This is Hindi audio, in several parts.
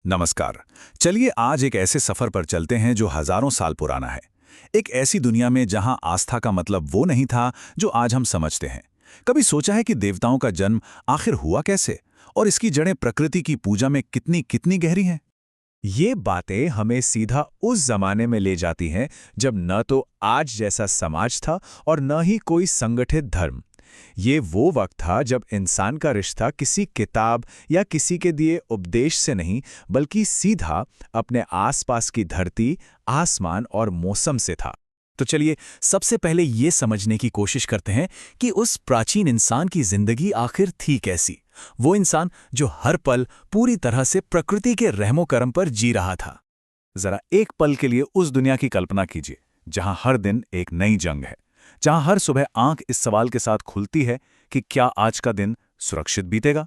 नमस्कार। चलिए आज एक ऐसे सफर पर चलते हैं जो हजारों साल पुराना है। एक ऐसी दुनिया में जहां आस्था का मतलब वो नहीं था जो आज हम समझते हैं। कभी सोचा है कि देवताओं का जन्म आखिर हुआ कैसे और इसकी जड़ें प्रकृति की पूजा में कितनी कितनी गहरी हैं? ये बातें हमें सीधा उस जमाने में ले जाती हैं जब न तो आज जैसा समाज था और न ही कोई संगठित धर्म। ये वो वक्त था जब इंसान का रिश्ता किसी किताब या किसी के दिए उपदेश से नहीं, बल्कि सीधा अपने आसपास की धरती, आसमान और मौसम से था। तो चलिए सबसे पहले ये समझने की कोशिश करते हैं कि उस प्राचीन इंसान की जिंदगी आखिर थी कैसी। वो इंसान जो हर पल पूरी तरह से प्रकृति के रहमो करम पर जी रहा था। जरा एक पल के लिए उस दुनिया की कल्पना कीजिए जहां हर दिन एक नई जंग है, जहां हर सुबह आंख इस सवाल के साथ खुलती है कि क्या आज का दिन सुरक्षित बीतेगा।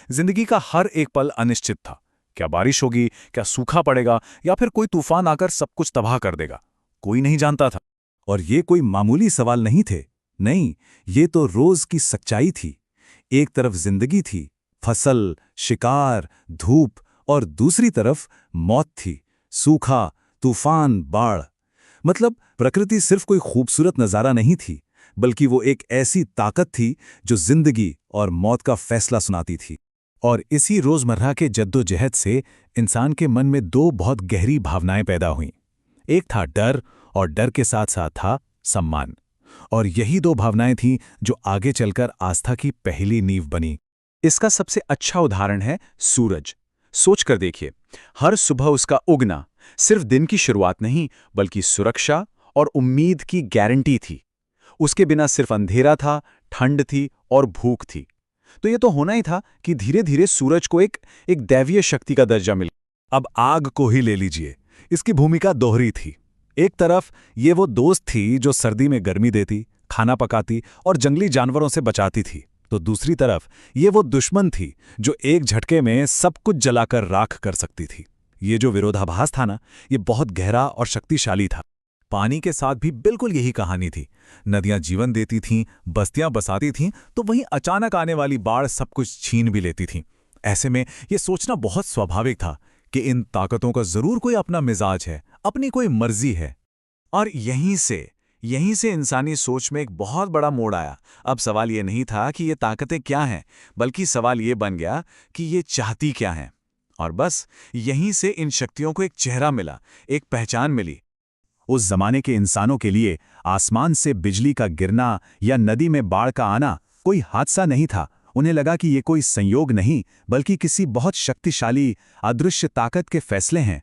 जिंदगी का हर एक पल अनिश्चित था। क्या बारिश होगी, क्या सूखा पड़ेगा, या फिर कोई तूफान आकर सब कुछ तबाह कर देगा, कोई नहीं जानता था। और ये कोई मामूली सवाल नहीं थे। नहीं, ये तो रोज की सच्चाई थी। एक तरफ जिंदगी थी, फसल, शिकार, धूप, और दूसरी तरफ मौत थी, सूखा, तूफान, बाढ़। मतलब प्रकृति सिर्फ कोई खूबसूरत नज़ारा नहीं थी, बल्कि वो एक ऐसी ताकत थी जो जिंदगी और मौत का फैसला सुनाती थी। और इसी रोजमर्रा के जद्दोजहद से इंसान के मन में दो बहुत गहरी भावनाएं पैदा हुईं। एक था डर, और डर के साथ साथ था सम्मान। और यही दो भावनाएं थीं जो आगे चलकर आस्था की पहली नींव बनी। इसका सबसे अच्छा उदाहरण है सूरज। सोचकर देखिए, हर सुबह उसका उगना सिर्फ दिन की शुरुआत नहीं, बल्कि सुरक्षा और उम्मीद की गारंटी थी। उसके बिना सिर्फ अंधेरा था, ठंड थी और भूख थी। तो ये तो होना ही था कि धीरे धीरे सूरज को एक दैवीय शक्ति का दर्जा मिल। अब आग को ही ले लीजिए। इसकी भूमिका दोहरी थी। एक तरफ ये वो दोस्त थी जो सर्दी में गर्मी देती, खाना पकाती और जंगली जानवरों से बचाती थी। तो दूसरी तरफ ये वो दुश्मन थी जो एक झटके में सब कुछ जलाकर राख कर सकती थी। ये जो विरोधाभास था ना, ये बहुत गहरा और शक्तिशाली था। पानी के साथ भी बिल्कुल यही कहानी थी। नदियां जीवन देती थीं, बस्तियां बसाती थीं, तो वहीं अचानक आने वाली बाढ़ सब कुछ छीन भी लेती थी। ऐसे में ये सोचना बहुत स्वाभाविक था कि इन ताकतों का जरूर कोई अपना मिजाज है, अपनी कोई मर्जी है। और यहीं से इंसानी सोच में एक बहुत बड़ा मोड़ आया। अब सवाल ये नहीं था कि ये ताकतें क्या हैं, बल्कि सवाल ये बन गया कि ये चाहती क्या हैं। और बस यहीं से इन शक्तियों को एक चेहरा मिला, एक पहचान मिली। उस जमाने के इंसानों के लिए आसमान से बिजली का गिरना या नदी में बाढ़ का आना कोई हादसा नहीं था। उन्हें लगा कि ये कोई संयोग नहीं, बल्कि किसी बहुत शक्तिशाली अदृश्य ताकत के फैसले हैं।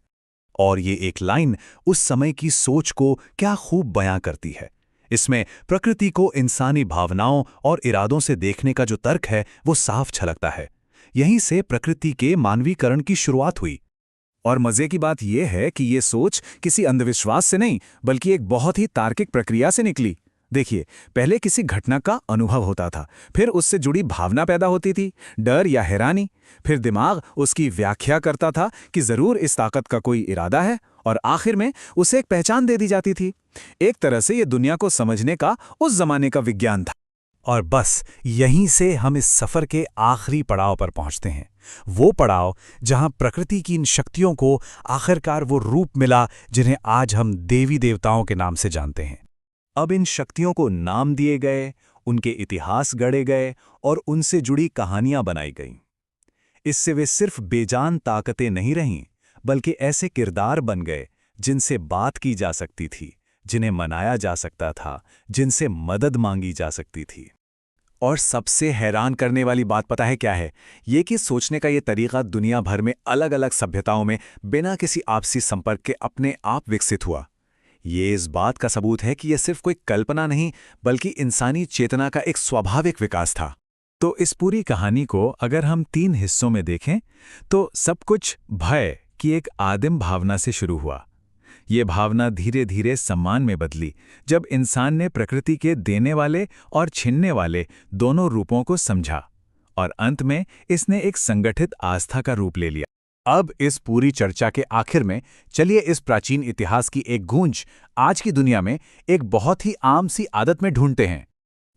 और ये एक लाइन उस समय की सोच को क्या खूब बयां करती है। इसमें प्रकृति को इंसानी भावनाओं और इरादों से देखने का जो तर्क है वो साफ झलकता है। यहीं से प्रकृति के मानवीकरण की शुरुआत हुई। और मजे की बात यह है कि ये सोच किसी अंधविश्वास से नहीं, बल्कि एक बहुत ही तार्किक प्रक्रिया से निकली। देखिए, पहले किसी घटना का अनुभव होता था, फिर उससे जुड़ी भावना पैदा होती थी, डर या हैरानी। फिर दिमाग उसकी व्याख्या करता था कि जरूर इस ताकत का कोई इरादा है, और आखिर में उसे एक पहचान दे दी जाती थी। एक तरह से ये दुनिया को समझने का उस जमाने का विज्ञान था। और बस यहीं से हम इस सफर के आखिरी पड़ाव पर पहुंचते हैं। वो पड़ाव जहां प्रकृति की इन शक्तियों को आखिरकार वो रूप मिला जिन्हें आज हम देवी देवताओं के नाम से जानते हैं। अब इन शक्तियों को नाम दिए गए, उनके इतिहास गढ़े गए और उनसे जुड़ी कहानियां बनाई गईं। इससे वे सिर्फ बेजान ताकतें नहीं रहीं, बल्कि ऐसे किरदार बन गए जिनसे बात की जा सकती थी, जिन्हें मनाया जा सकता था, जिनसे मदद मांगी जा सकती थी। और सबसे हैरान करने वाली बात पता है क्या है? ये कि सोचने का ये तरीका दुनिया भर में अलग अलग सभ्यताओं में बिना किसी आपसी संपर्क के अपने आप विकसित हुआ। ये इस बात का सबूत है कि यह सिर्फ कोई कल्पना नहीं, बल्कि इंसानी चेतना का एक स्वाभाविक विकास था। तो इस पूरी कहानी को अगर हम 3 हिस्सों में देखें, तो सब कुछ भय की एक आदिम भावना से शुरू हुआ। ये भावना धीरे धीरे सम्मान में बदली, जब इंसान ने प्रकृति के देने वाले और छीनने वाले दोनों रूपों को समझा, और अंत में इसने एक संगठित आस्था का रूप ले लिया। अब इस पूरी चर्चा के आखिर में चलिए इस प्राचीन इतिहास की एक गूंज आज की दुनिया में एक बहुत ही आम सी आदत में ढूंढते हैं।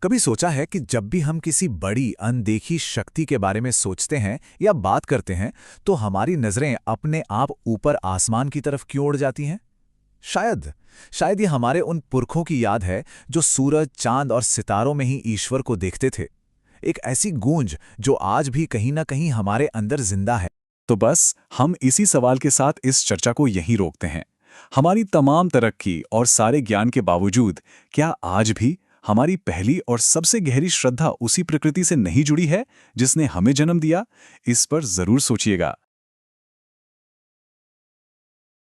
कभी सोचा है कि जब भी हम किसी बड़ी अनदेखी शक्ति के बारे में सोचते हैं या बात करते हैं तो हमारी नजरें अपने आप ऊपर आसमान की तरफ क्यों उड़ जाती हैं? शायद ये हमारे उन पुरखों की याद है जो सूरज, चांद और सितारों में ही ईश्वर को देखते थे। एक ऐसी गूंज जो आज भी कहीं ना कहीं हमारे अंदर जिंदा है। तो बस हम इसी सवाल के साथ इस चर्चा को यहीं रोकते हैं। हमारी तमाम तरक्की और सारे ज्ञान के बावजूद क्या आज भी हमारी पहली और सबसे गहरी श्रद्धा उसी प्रकृति से नहीं जुड़ी है जिसने हमें जन्म दिया? इस पर जरूर सोचिएगा।